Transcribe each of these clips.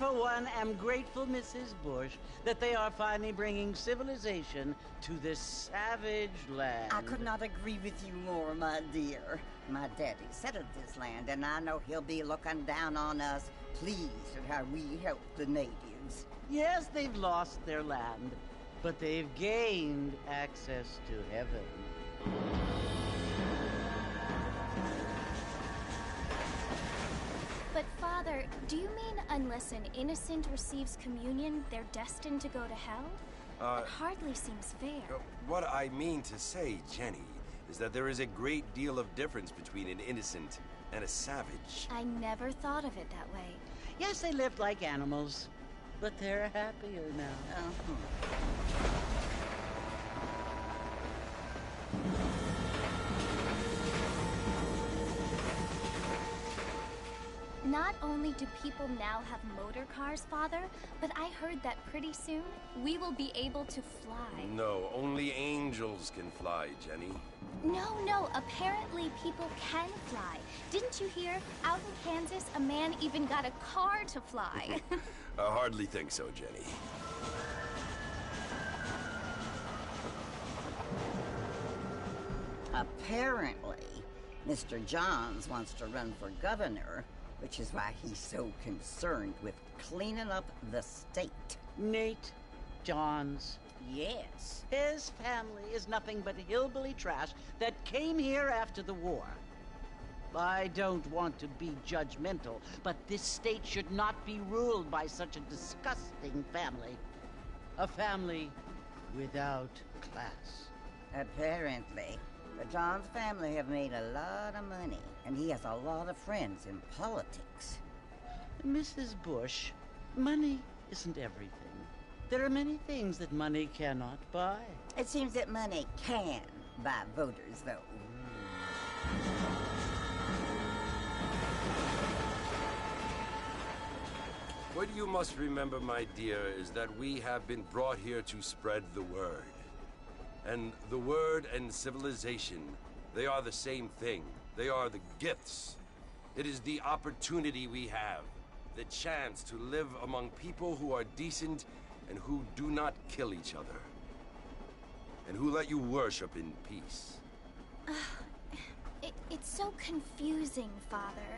for one, am grateful, Mrs. Bush, that they are finally bringing civilization to this savage land. I could not agree with you more, my dear. My daddy settled this land, and I know he'll be looking down on us, pleased at how we help the natives. Yes, they've lost their land, but they've gained access to heaven. But Father, do you mean unless an innocent receives communion, they're destined to go to hell? That hardly seems fair. What I mean to say, Jenny, is that there is a great deal of difference between an innocent and a savage. I never thought of it that way. Yes, they lived like animals, but they're happier now. Not only do people now have motor cars, Father, but I heard that pretty soon we will be able to fly. No, only angels can fly, Jenny. No, apparently people can fly. Didn't you hear? Out in Kansas, a man even got a car to fly. I hardly think so, Jenny. Apparently, Mr. Johns wants to run for governor, which is why he's so concerned with cleaning up the state. Nate Johns. Yes. His family is nothing but hillbilly trash that came here after the war. I don't want to be judgmental, but this state should not be ruled by such a disgusting family. A family without class. Apparently. The Johns family have made a lot of money, and he has a lot of friends in politics. Mrs. Bush, money isn't everything. There are many things that money cannot buy. It seems that money can buy voters, though. What you must remember, my dear, is that we have been brought here to spread the word. And the word and civilization, they are the same thing. They are the gifts. It is the opportunity we have, the chance to live among people who are decent and who do not kill each other, and who let you worship in peace. It's so confusing, Father.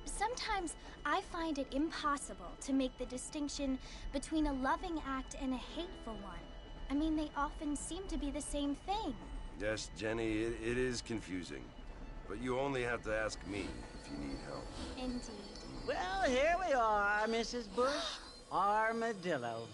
Sometimes I find it impossible to make the distinction between a loving act and a hateful one. I mean, they often seem to be the same thing. Yes, Jenny, it is confusing. But you only have to ask me if you need help. Indeed. Well, here we are, Mrs. Bush. Armadillo.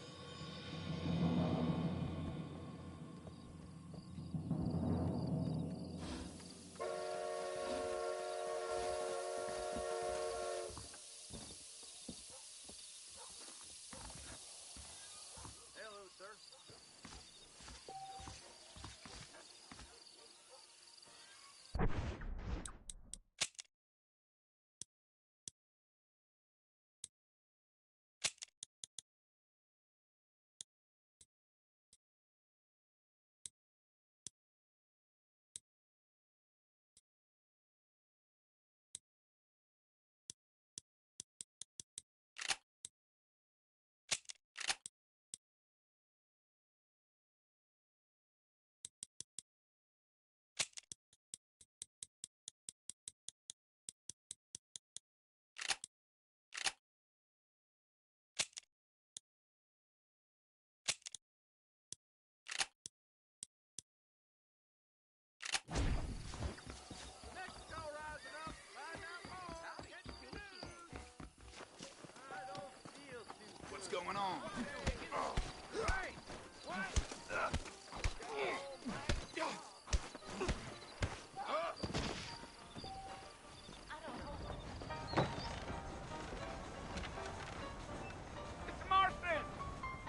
What's going on? Mr. Marston!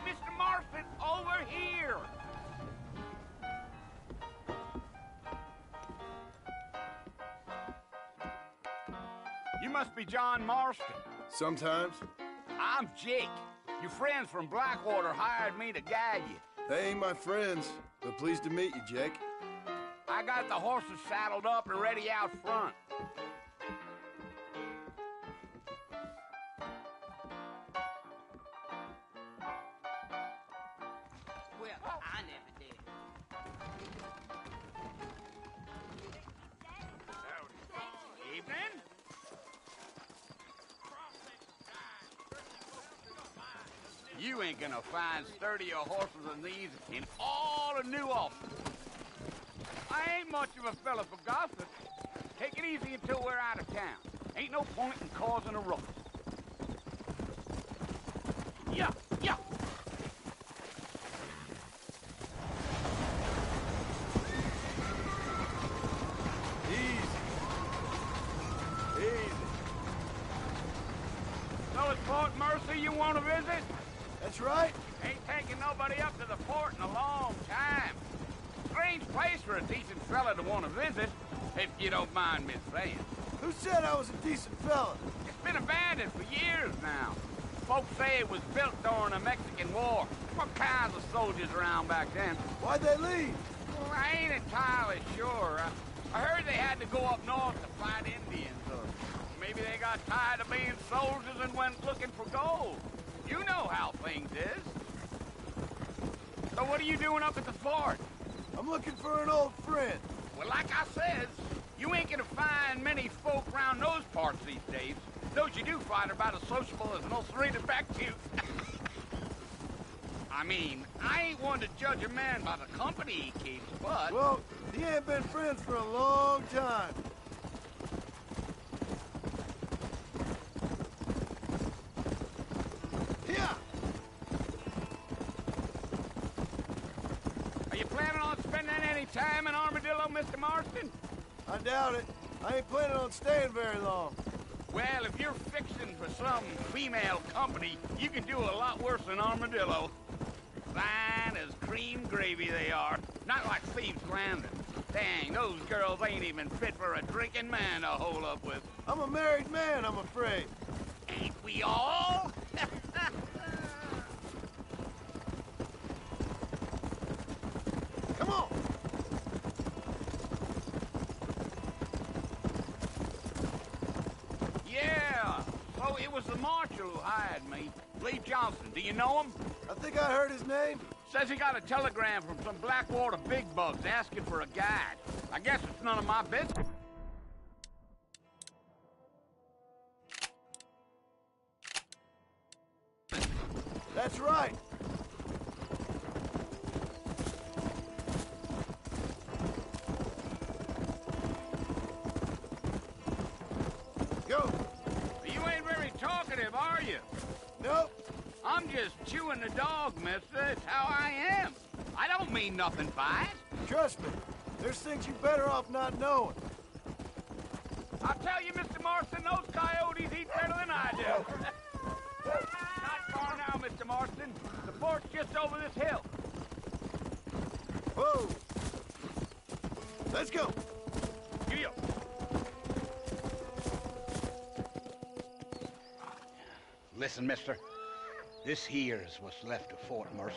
Mr. Marston, over here! You must be John Marston. Sometimes. I'm Jake. Your friends from Blackwater hired me to guide you. They ain't my friends, but pleased to meet you, Jake. I got the horses saddled up and ready out front. I never did. Evening. You ain't gonna find sturdier horses than these in all of New Austin. I ain't much of a fella for gossip. Take it easy until we're out of town. Ain't no point in causing a ruckus. Yeah, yeah. Easy. So it's Fort Mercy you want to visit? That's right. Ain't taking nobody up to the fort in a long time. Strange place for a decent fella to want to visit, if you don't mind me saying. Who said I was a decent fella? It's been abandoned for years now. Folks say it was built during the Mexican War. What kinds of soldiers around back then? Why'd they leave? Well, I ain't entirely sure. I heard they had to go up north to fight Indians, or maybe they got tired of being soldiers and went looking for gold. You know how things is. So what are you doing up at the fort? I'm looking for an old friend. Well, like I says, you ain't gonna find many folk around those parts these days. Those you do find are about as sociable as most readers back to you. I mean, I ain't one to judge a man by the company he keeps, but... Well, he ain't been friends for a long time. Yeah. Are you planning on spending any time in Armadillo, Mr. Marston? I doubt it. I ain't planning on staying very long. Well, if you're fixing for some female company, you can do a lot worse than Armadillo. Fine as cream gravy they are. Not like Thieves Landing. Dang, those girls ain't even fit for a drinking man to hole up with. I'm a married man, I'm afraid. Ain't we all? Come on. Yeah. So it was the marshal who hired me. Lee Johnson. Do you know him? I think I heard his name. Says he got a telegram from some Blackwater big bugs asking for a guide. I guess it's none of my business. That's right. Go. You ain't very talkative, are you? Nope. I'm just chewing the dog, mister. It's how I am. I don't mean nothing by it. Trust me. There's things you better off not knowing. I'll tell you, Mr. Marston, those coyotes eat better than I do. Not far now, Mr. Marston. The fort's just over this hill. Whoa. Let's go. Giddy up. Listen, mister. This here is what's left of Fort Mercy.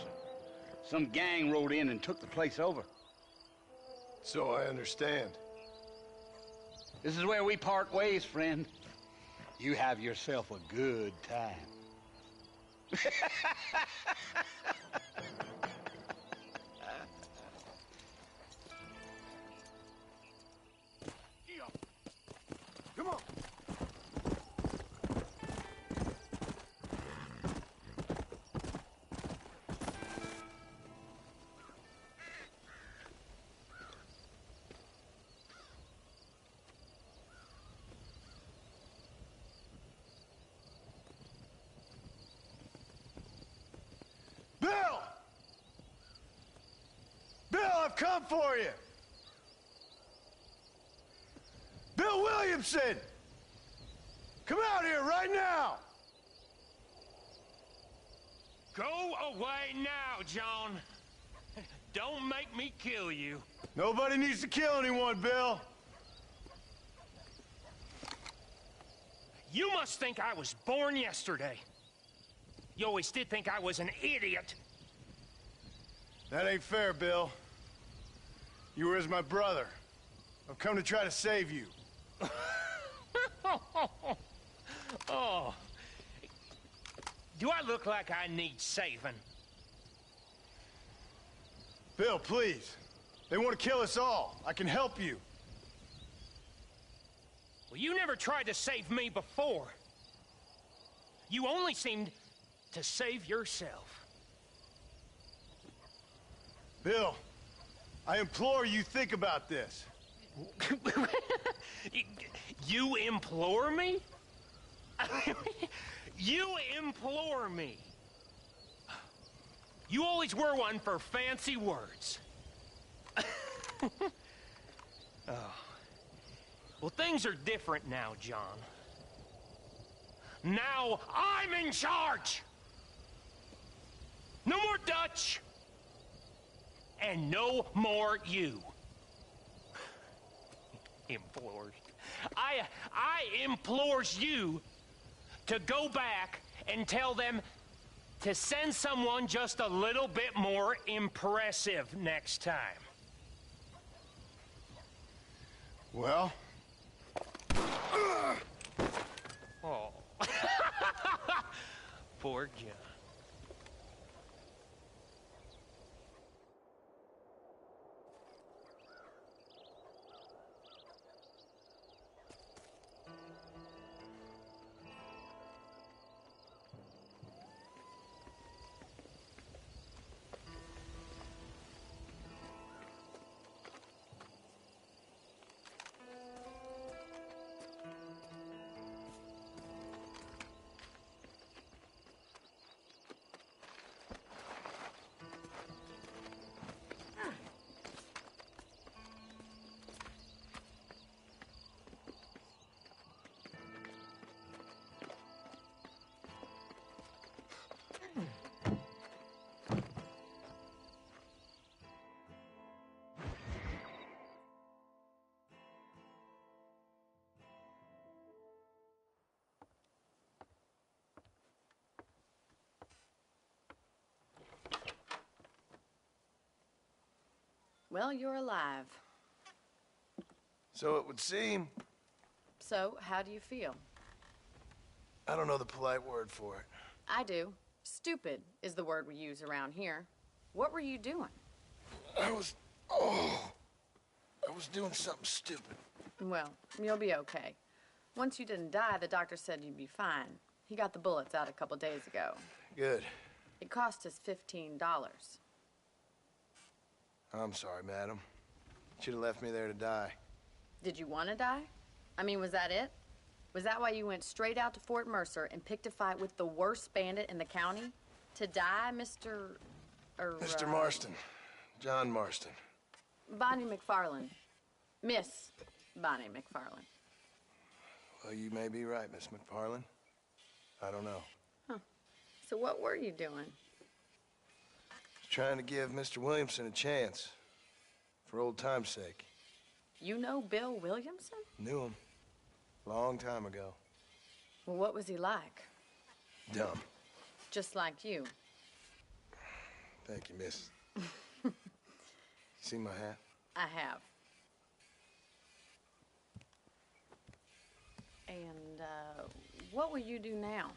Some gang rode in and took the place over. So I understand. This is where we part ways, friend. You have yourself a good time. Come on. Bill! Bill, I've come for you! Bill Williamson! Come out here right now! Go away now, John. Don't make me kill you. Nobody needs to kill anyone, Bill. You must think I was born yesterday. You always did think I was an idiot. That ain't fair, Bill. You were as my brother. I've come to try to save you. Oh. Do I look like I need saving? Bill, please. They want to kill us all. I can help you. Well, you never tried to save me before. You only seemed to save yourself. Bill, I implore you, think about this. You implore me? You implore me. You always were one for fancy words. Oh. Well, things are different now, John. Now I'm in charge! No more Dutch! And no more you. Implores. I implores you to go back and tell them to send someone just a little bit more impressive next time. Well? Oh. Poor John. Well, you're alive. So it would seem. So, how do you feel? I don't know the polite word for it. I do. Stupid is the word we use around here. What were you doing? I was doing something stupid. Well, you'll be okay. Once you didn't die, the doctor said you'd be fine. He got the bullets out a couple days ago. Good. It cost us $15. I'm sorry, madam. Should have left me there to die. Did you want to die? I mean, was that it? Was that why you went straight out to Fort Mercer and picked a fight with the worst bandit in the county? To die, Mr. Mr. Marston. John Marston. Bonnie McFarland. Miss Bonnie McFarland. Well, you may be right, Miss McFarland. I don't know. Huh. So what were you doing? Trying to give Mr. Williamson a chance. For old time's sake. You know Bill Williamson? Knew him. Long time ago. Well, what was he like? Dumb. Just like you. Thank you, miss. You see my hat? I have. And, what will you do now?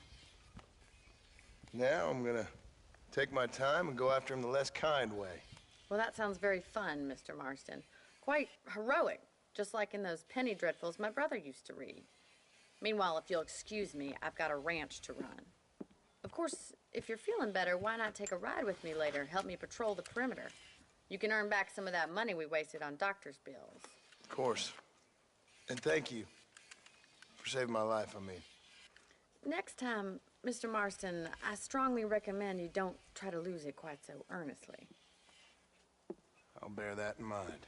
Now I'm gonna take my time and go after him the less kind way. Well, that sounds very fun, Mr. Marston. Quite heroic, just like in those penny dreadfuls my brother used to read. Meanwhile, if you'll excuse me, I've got a ranch to run. Of course, if you're feeling better, why not take a ride with me later? Help me patrol the perimeter. You can earn back some of that money we wasted on doctor's bills. Of course. And thank you for saving my life, I mean. Next time, Mr. Marston, I strongly recommend you don't try to lose it quite so earnestly. I'll bear that in mind.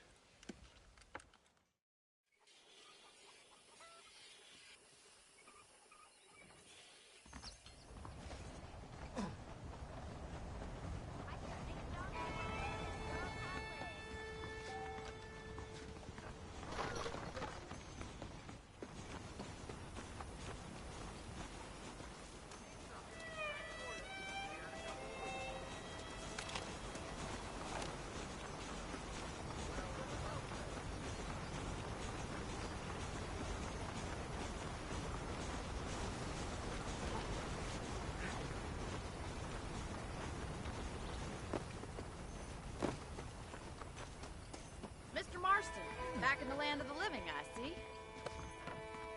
Back in the land of the living, I see.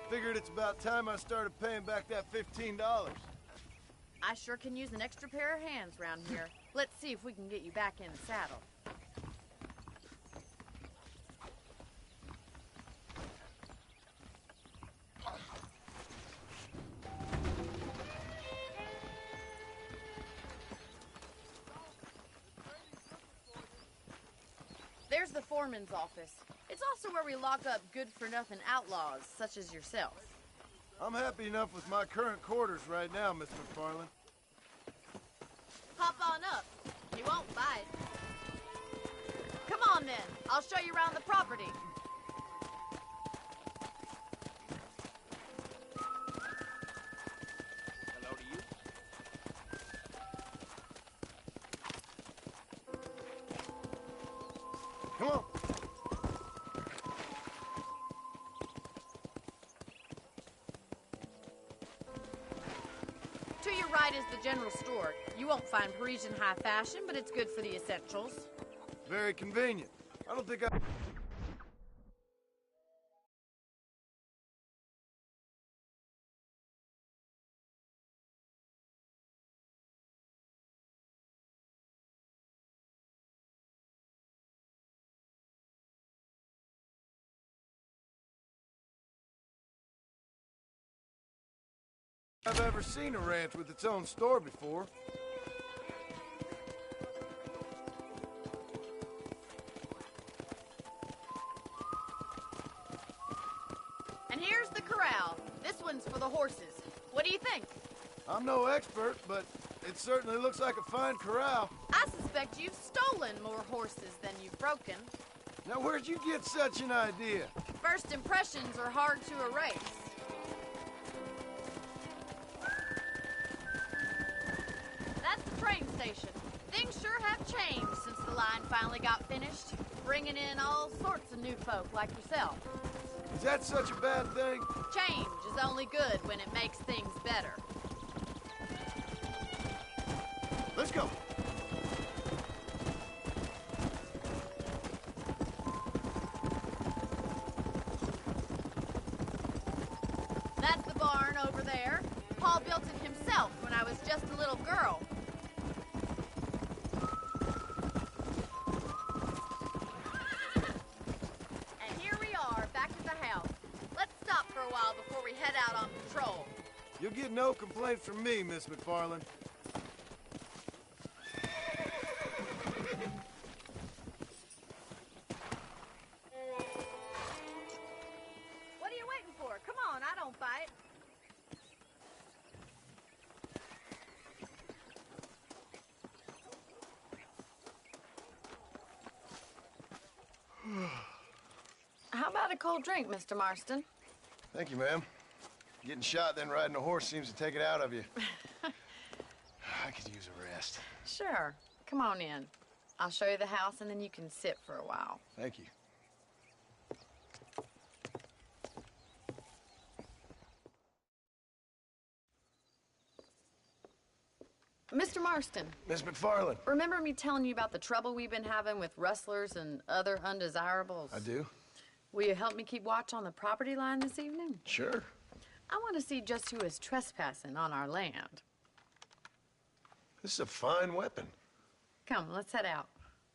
Figured it's about time I started paying back that $15. I sure can use an extra pair of hands around here. Let's see if we can get you back in the saddle. There's the foreman's office. It's also where we lock up good-for-nothing outlaws, such as yourself. I'm happy enough with my current quarters right now, Miss McFarland. Hop on up. He won't bite. Come on, then. I'll show you around the property. Hello to you. Come on. To your right is the general store. You won't find Parisian high fashion, but it's good for the essentials. Very convenient. I don't think I... I've ever seen a ranch with its own store before. And here's the corral. This one's for the horses. What do you think? I'm no expert, but it certainly looks like a fine corral. I suspect you've stolen more horses than you've broken. Now, where'd you get such an idea? First impressions are hard to erase. That's the train station. Things sure have changed since the line finally got finished, bringing in all sorts of new folk like yourself. Is that such a bad thing? Change is only good when it makes things better. Let's go. That's the barn over there. Paul built it himself when I was just a little girl. And here we are, back at the house. Let's stop for a while before we head out on patrol. You'll get no complaints from me, Miss McFarland. What are you waiting for? Come on, I don't bite. How about a cold drink, Mr. Marston? Thank you, ma'am. Getting shot, then riding a horse seems to take it out of you. I could use a rest. Sure. Come on in. I'll show you the house, and then you can sit for a while. Thank you. Mr. Marston, Miss McFarland. remember me telling you about the trouble we've been having with rustlers and other undesirables? I do. Will you help me keep watch on the property line this evening? Sure. I want to see just who is trespassing on our land. This is a fine weapon. Come, let's head out.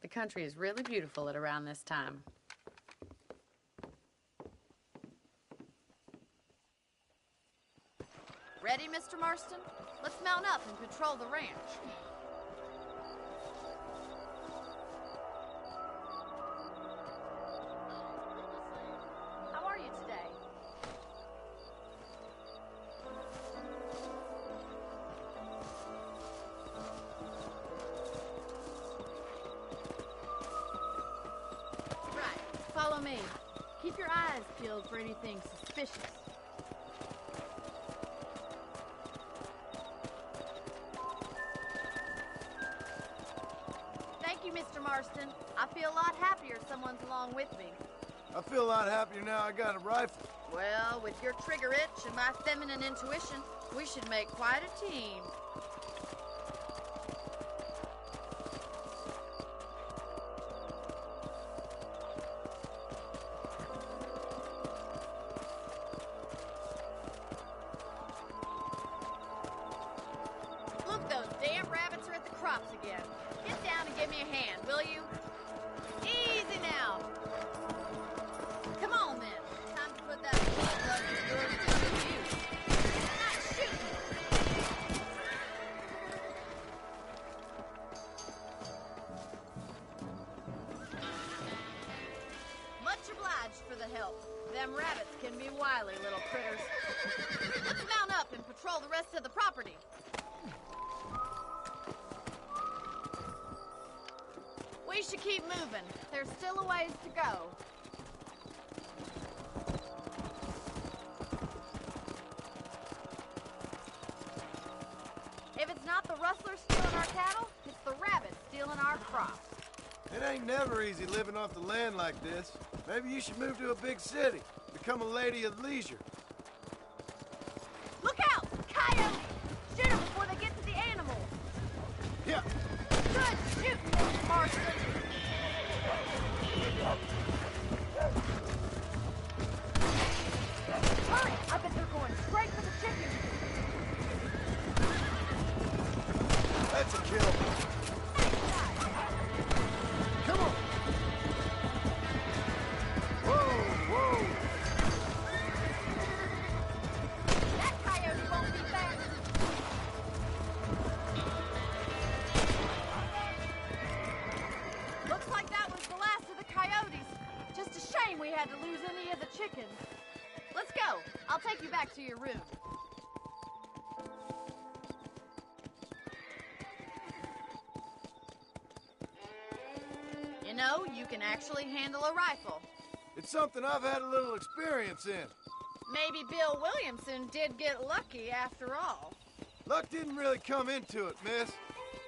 The country is really beautiful at around this time. Ready, Mr. Marston? Let's mount up and patrol the ranch. How are you today? Right, follow me. Keep your eyes peeled for anything suspicious. Thank you, Mr. Marston. I feel a lot happier someone's along with me. I feel a lot happier now I got a rifle. Well, with your trigger itch and my feminine intuition, we should make quite a team. crops again. Get down and give me a hand, will you? Easy now. Come on, then. Time to put that blood of yours to good use. Nice shooting. Much obliged for the help. Them rabbits can be wily little critters. Let's mount up and patrol the rest of the property. We should keep moving. There's still a ways to go. If it's not the rustlers stealing our cattle, it's the rabbits stealing our crops. It ain't never easy living off the land like this. Maybe you should move to a big city. Become a lady of leisure. Look out! Coyotes! Shoot them before they get to the animals. Yeah. Good shooting, Mr. Marston. Hurry! I bet they're going straight for the chickens. That's a kill. Come on. Whoa, whoa. That coyote won't be back. Looks like that was the last of the coyotes. Just a shame we had to lose any of the chickens. Let's go. I'll take you back to your room. You know, you can actually handle a rifle. It's something I've had a little experience in. Maybe Bill Williamson did get lucky after all. Luck didn't really come into it, miss.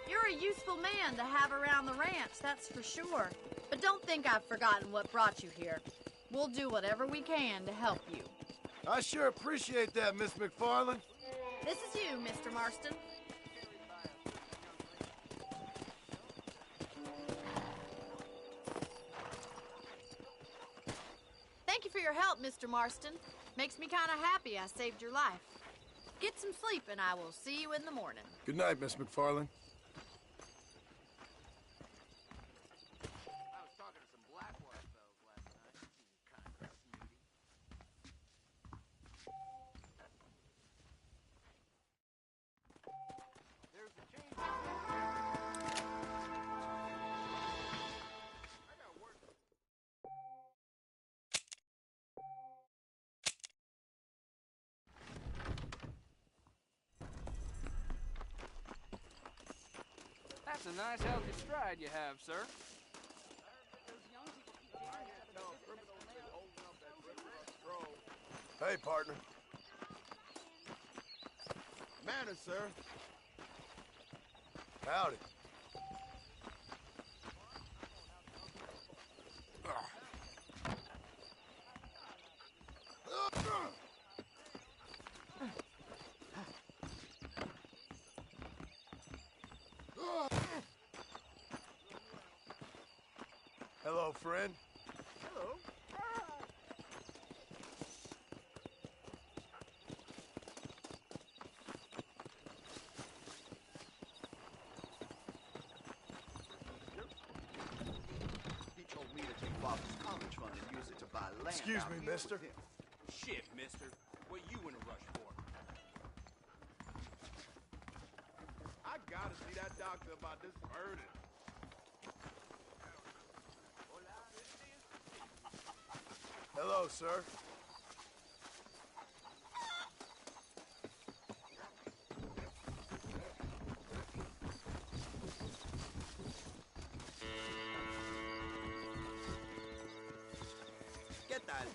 You're a useful man to have around the ranch, that's for sure. But don't think I've forgotten what brought you here. We'll do whatever we can to help you. I sure appreciate that, Miss McFarland. This is you, Mr. Marston. Thank you for your help, Mr. Marston. Makes me kind of happy I saved your life. Get some sleep and I will see you in the morning. Good night, Miss McFarland. I was talking to some Blackwater fellas last night. Kind of snooty. There's a change. I got work. That's a nice healthy stride you have, sir. Hey, partner. Manners, sir. Howdy. Hello, friend. Hello. He told me to take Father's college fund and use it to buy land. Excuse out me, here mister. with him. Shit, mister. What you in a rush for? I gotta see that doctor about this burden. Hello, sir. ¿Qué tal?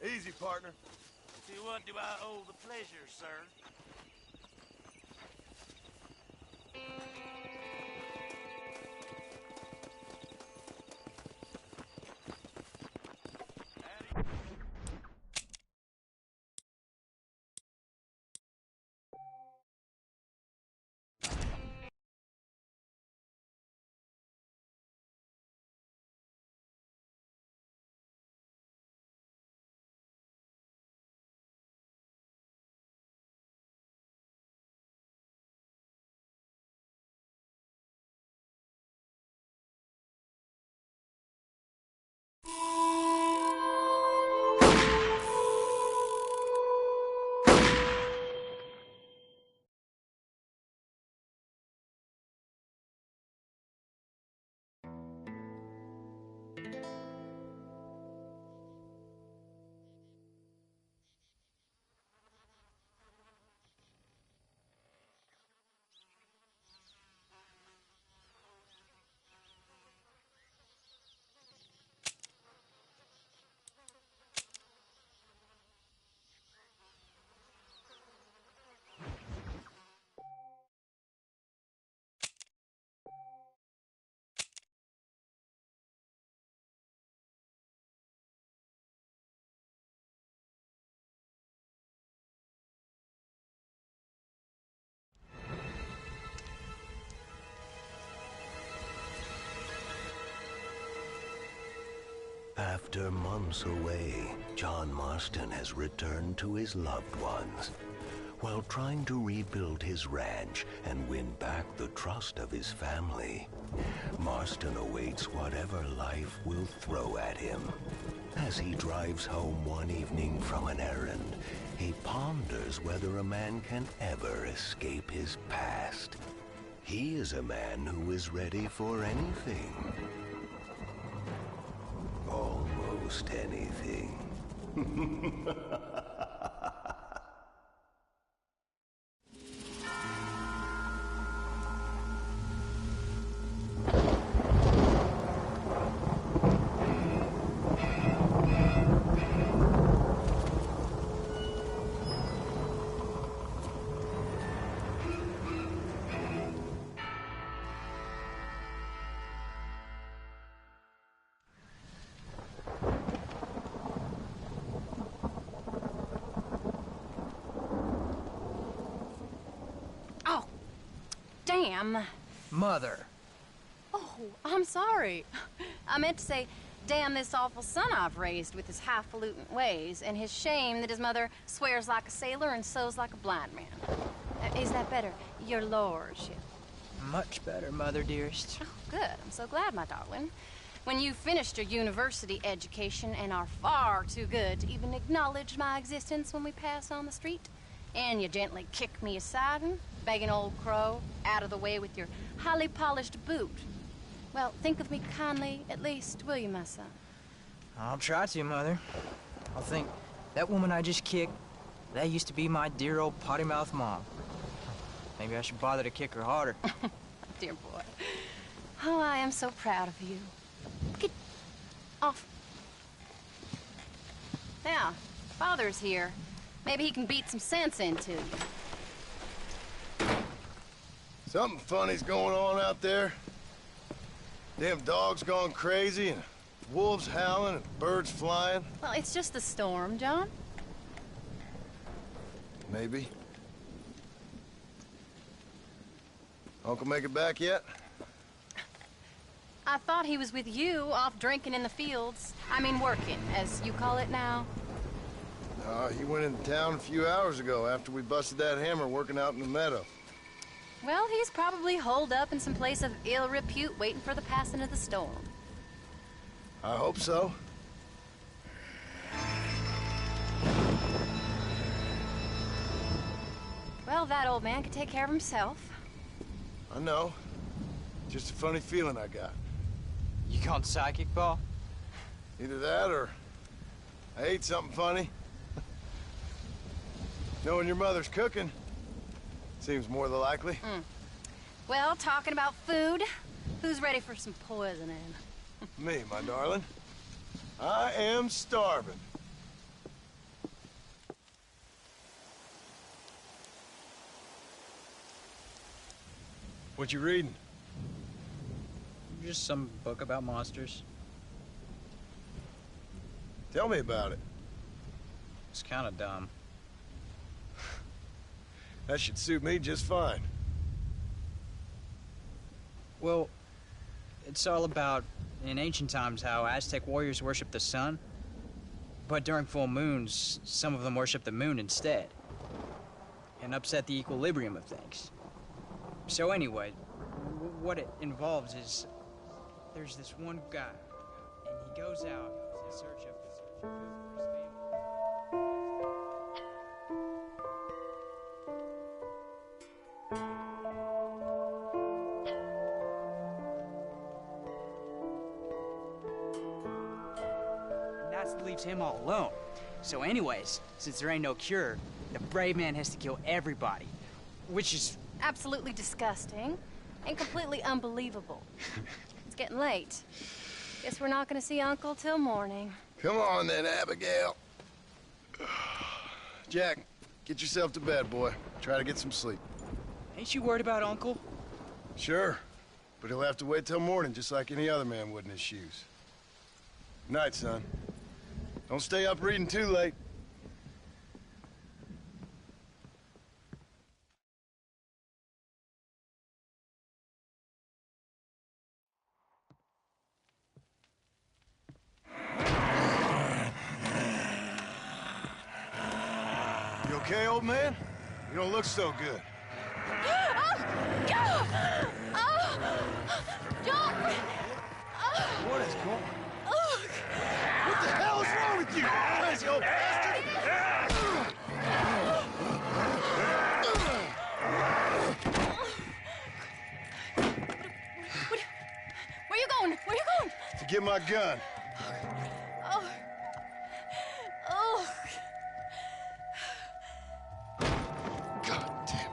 Easy, partner. To what do I owe the pleasure, sir? After months away, John Marston has returned to his loved ones. While trying to rebuild his ranch and win back the trust of his family, Marston awaits whatever life will throw at him. As he drives home one evening from an errand, he ponders whether a man can ever escape his past. He is a man who is ready for anything. Almost anything. Damn. Mother. Oh, I'm sorry. I meant to say, damn this awful son I've raised with his highfalutin ways, and his shame that his mother swears like a sailor and sews like a blind man. Is that better, your lordship? Much better, Mother dearest. Oh, good. I'm so glad, my darling. When you've finished your university education and are far too good to even acknowledge my existence when we pass on the street, and you gently kick me aside and begging old crow out of the way with your highly polished boot. Well, think of me kindly, at least, will you, my son? I'll try to, Mother. I'll think, that woman I just kicked, that used to be my dear old potty-mouthed mom. Maybe I should bother to kick her harder. Dear boy. Oh, I am so proud of you. Get off. Now, Father's here. Maybe he can beat some sense into you. Something funny's going on out there. Damn dogs gone crazy, and wolves howling, and birds flying. Well, it's just the storm, John. Maybe. Uncle make it back yet? I thought he was with you, off drinking in the fields. I mean, working, as you call it now. He went into town a few hours ago after we busted that hammer working out in the meadow. Well, he's probably holed up in some place of ill repute waiting for the passing of the storm. I hope so. Well, that old man could take care of himself. I know. Just a funny feeling I got. You gone psychic, Pa? Either that or I ate something funny. Knowing your mother's cooking seems more than likely. Well, talking about food, who's ready for some poisoning? Me, my darling. I am starving. What you reading? Just some book about monsters. Tell me about it. It's kind of dumb. That should suit me just fine. Well, it's all about, in ancient times, how Aztec warriors worshiped the sun. But during full moons, some of them worship the moon instead. And upset the equilibrium of things. So anyway, what it involves is, there's this one guy. and he goes out in search of food for his family. And that leaves him all alone. So anyways, since there ain't no cure, the brave man has to kill everybody, which is absolutely disgusting and completely unbelievable. It's getting late. Guess we're not gonna see Uncle till morning. Come on then, Abigail. Jack, get yourself to bed, boy. Try to get some sleep. Ain't you worried about Uncle? Sure, but he'll have to wait till morning just like any other man would in his shoes. Night, son. Don't stay up reading too late. You okay, old man? You don't look so good. What is going on? What the hell is wrong with you? Crazy old bastard! Where you going? Where you going? To get my gun. Oh. Oh. God damn it.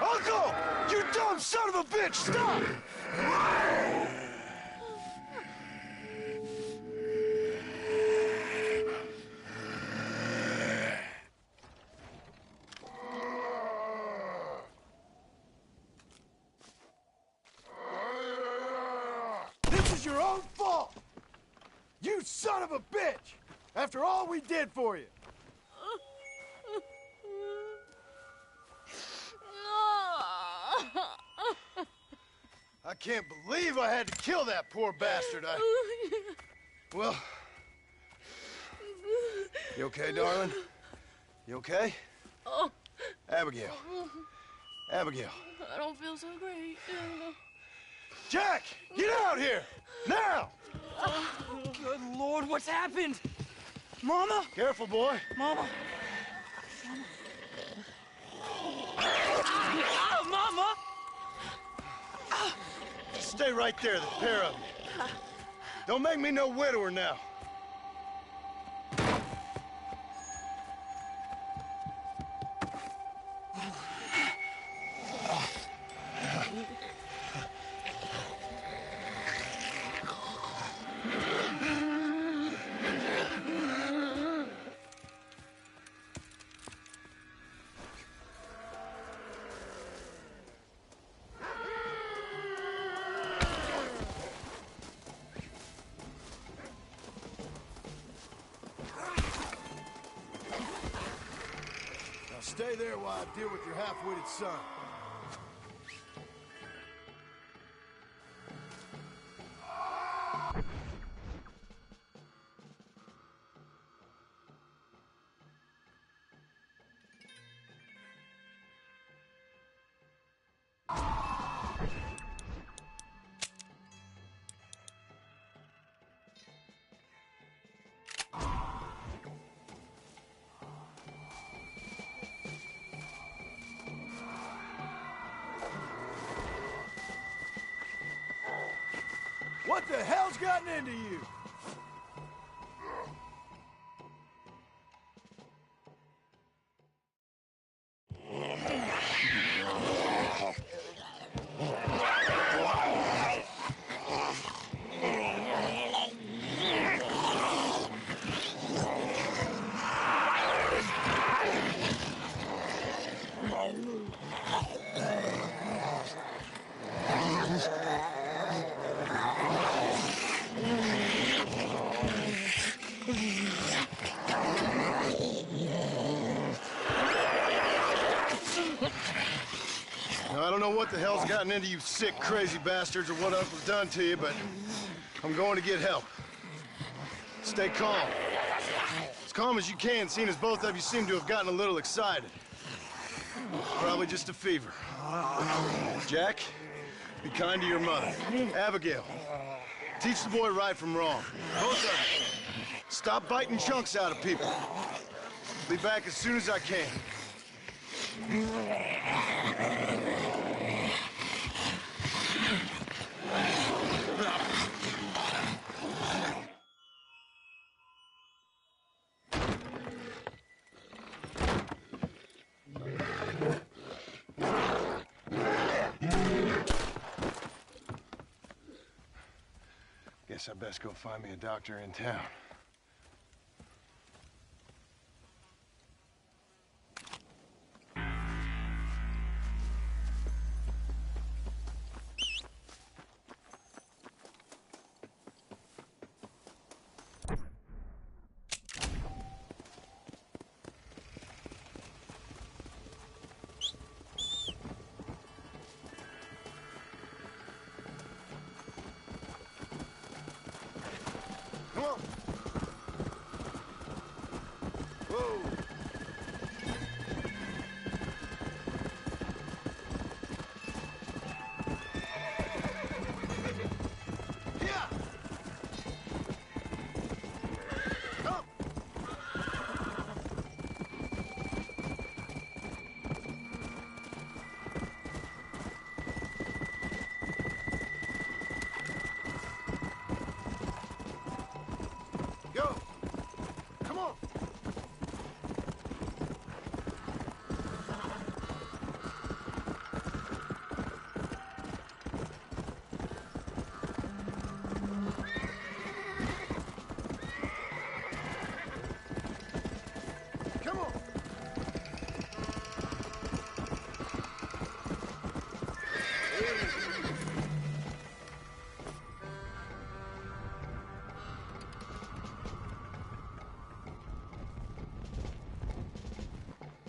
Uncle! You dumb son of a bitch! Stop! This is your own fault! You son of a bitch! After all we did for you! I can't believe I had to kill that poor bastard. Well... You okay, darling? You okay? Oh. Abigail. Abigail. I don't feel so great. Jack! Get out here! Now! Good Lord, what's happened? Mama? Careful, boy. Mama. Mama! Stay right there, the pair of you. Don't make me no widower now. Stay there while I deal with your half-witted son. What the hell's gotten into you? I don't know what the hell's gotten into you sick, crazy bastards or what Uncle's done to you, but I'm going to get help. Stay calm. As calm as you can, seeing as both of you seem to have gotten a little excited. Probably just a fever. Jack, be kind to your mother. Abigail, teach the boy right from wrong. Both of you. Stop biting chunks out of people. Be back as soon as I can. Guess I best go find me a doctor in town.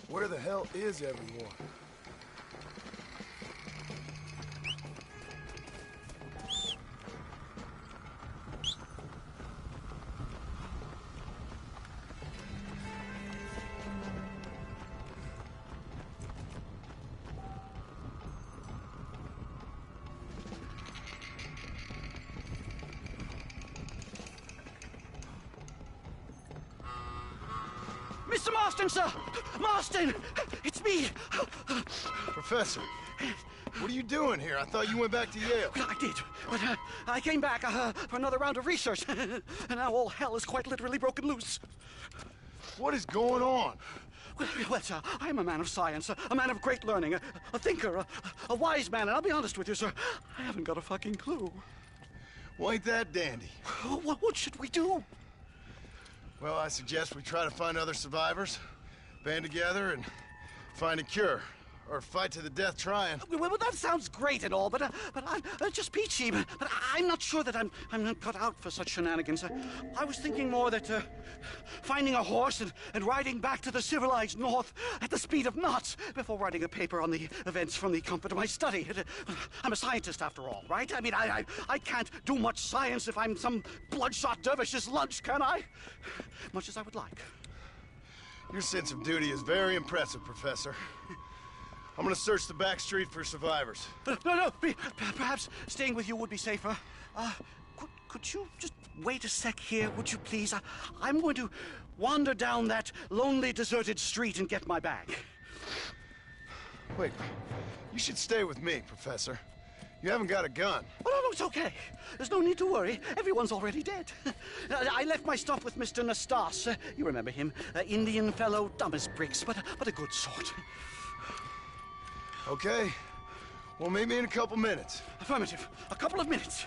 Where the hell is everyone? Mr. Marston, sir! Marston! It's me! Professor, what are you doing here? I thought you went back to Yale. I did, but I came back for another round of research, and now all hell is quite literally broken loose. What is going on? Well, sir, I'm a man of science, a man of great learning, a thinker, a wise man, and I'll be honest with you, sir, I haven't got a fucking clue. Well, ain't that dandy? What should we do? Well, I suggest we try to find other survivors, band together, and find a cure. Or fight to the death trying. Well, that sounds great and all, but I'm just peachy. But I'm not sure that I'm not cut out for such shenanigans. I was thinking more that finding a horse and riding back to the civilized north at the speed of knots before writing a paper on the events from the comfort of my study. I'm a scientist after all, right? I mean, I can't do much science if I'm some bloodshot dervish's lunch, can I? Much as I would like. Your sense of duty is very impressive, Professor. I'm gonna search the back street for survivors. No, perhaps staying with you would be safer. Could you just wait a sec here, would you please? I'm going to wander down that lonely, deserted street and get my bag. Wait, you should stay with me, Professor. You haven't got a gun. Oh, no, it's okay. There's no need to worry. Everyone's already dead. I left my stuff with Mr. Nastas. You remember him. Indian fellow, dumb as bricks, but a good sort. Okay. Well, meet me in a couple minutes. Affirmative. A couple of minutes.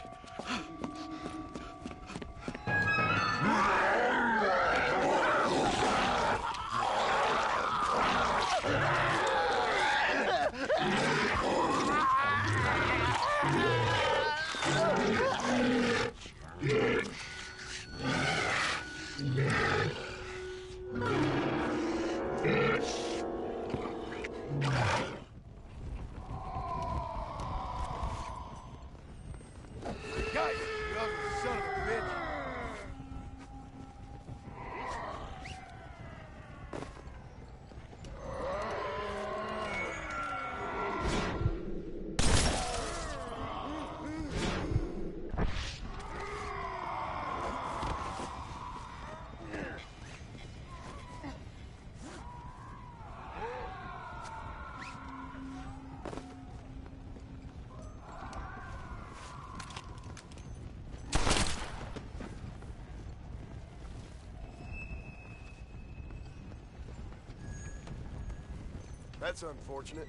That's unfortunate.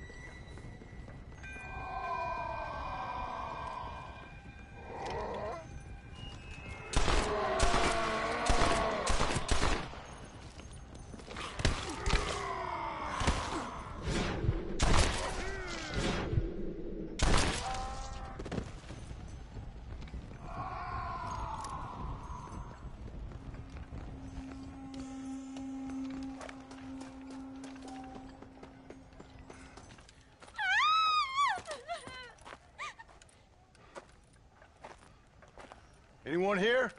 Anyone here?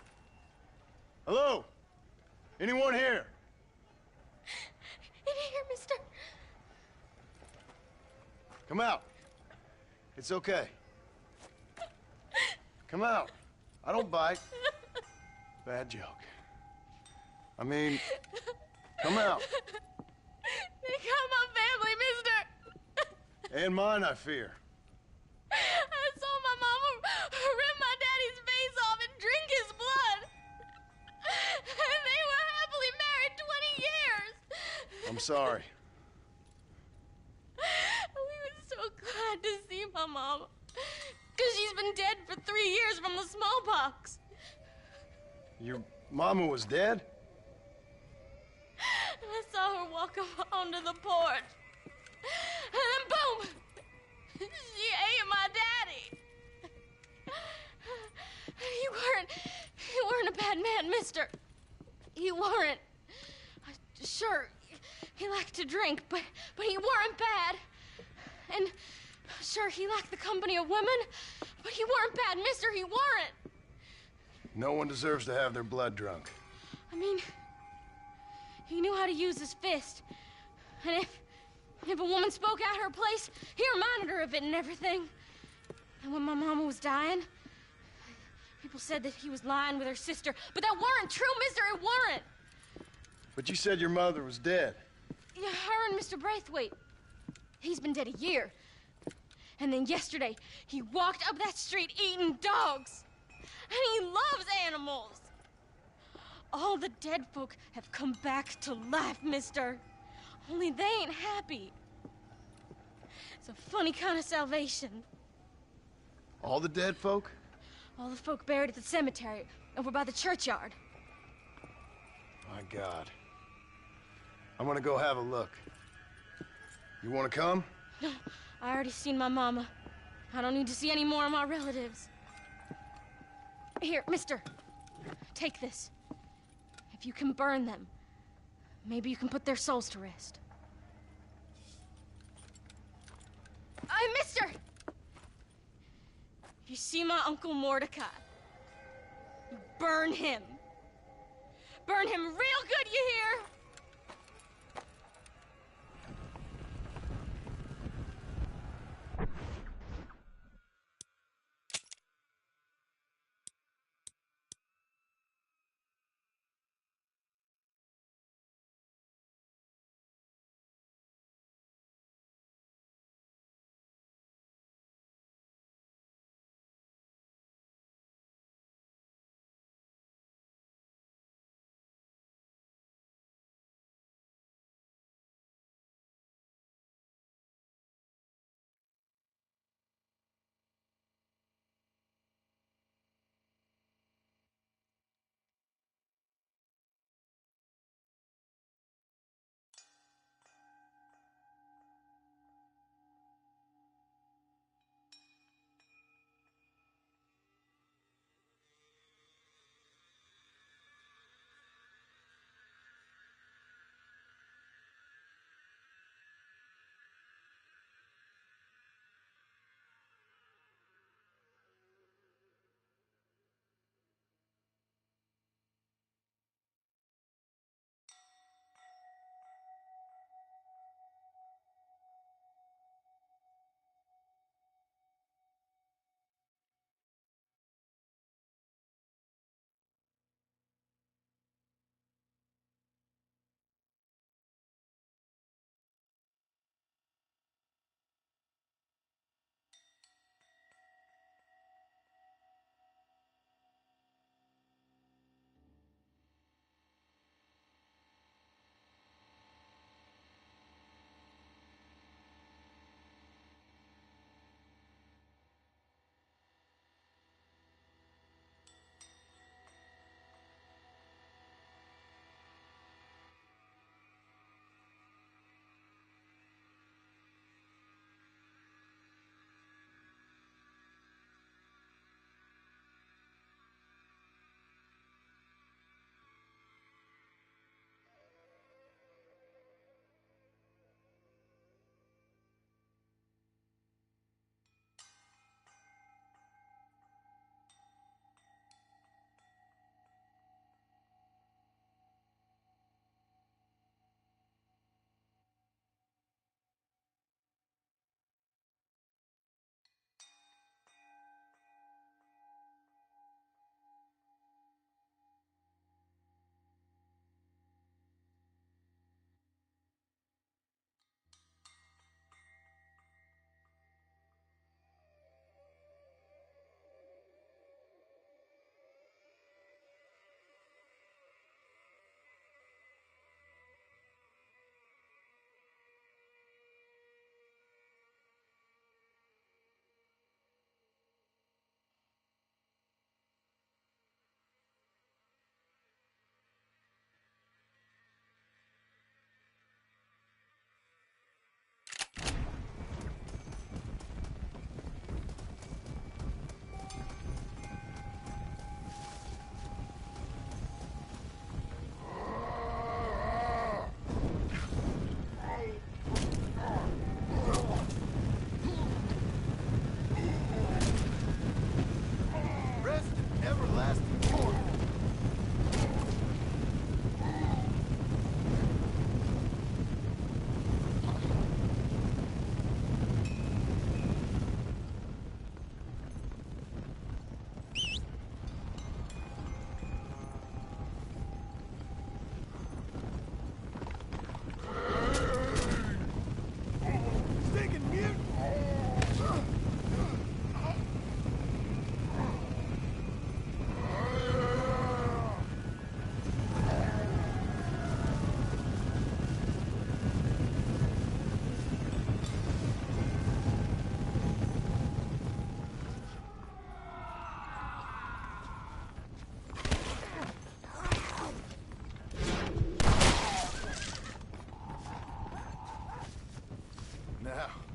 Hello? Anyone here? In here, mister. Come out. It's okay. Come out. I don't bite. Bad joke. I mean, come out. They got my family, mister. And mine, I fear. I saw my mama rip my daddy's face off and drink his blood. And they were happily married 20 years. I'm sorry. We were so glad to see my mama. Because she's been dead for 3 years from the smallpox. Your mama was dead? And I saw her walk up onto the porch. And then boom! She ate my daddy. You weren't a bad man, mister. You weren't. Sure, he liked to drink, but he weren't bad. And sure, he liked the company of women, but he weren't bad, mister. He weren't. No one deserves to have their blood drunk. I mean, he knew how to use his fist. And if a woman spoke out her place, he reminded her of it and everything. And when my mama was dying, people said that he was lying with her sister, but that weren't true, mister, it weren't. But you said your mother was dead. Yeah, her and Mr. Braithwaite. He's been dead a year. And then yesterday, he walked up that street eating dogs. And he loves animals. All the dead folk have come back to life, mister. Only they ain't happy. It's a funny kind of salvation. All the dead folk? All the folk buried at the cemetery over by the churchyard. My God. I'm gonna go have a look. You wanna come? No, I already seen my mama. I don't need to see any more of my relatives. Here, mister, take this. If you can burn them, maybe you can put their souls to rest. Mister! If you see my Uncle Mordecai, you burn him. Burn him real good, you hear?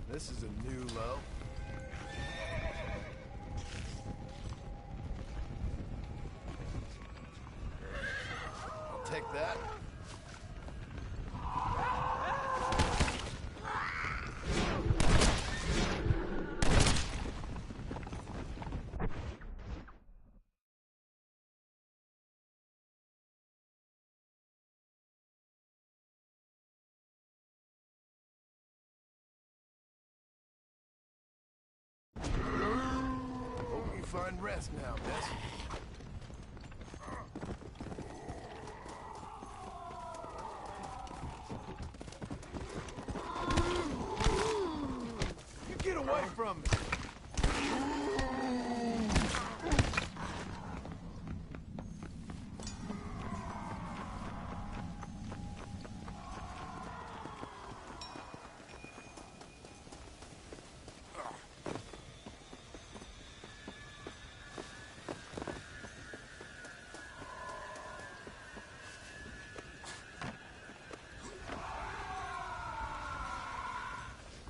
This is a new low. I'll take that. Hope you find rest now, Bess. You get away from me!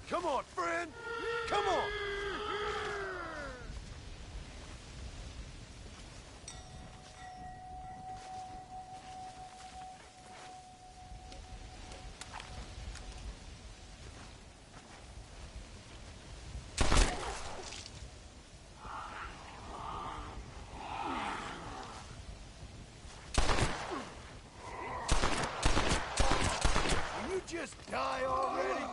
Come on, friend! Come on! Will you just die already?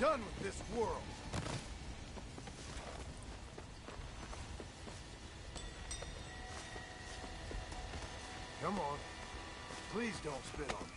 Done with this world. Come on. Please don't spit on me.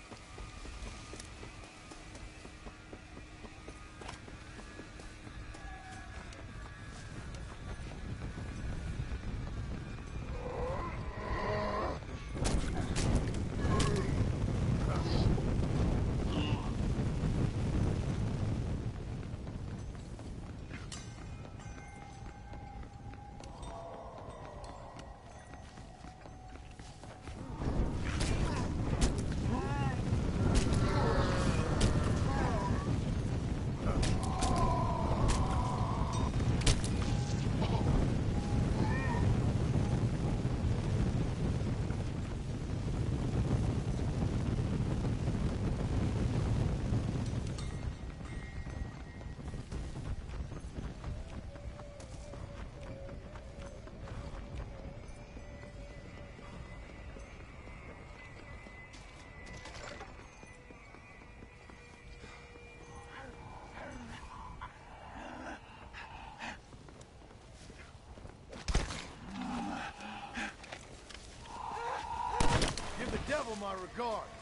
Give the devil my regards.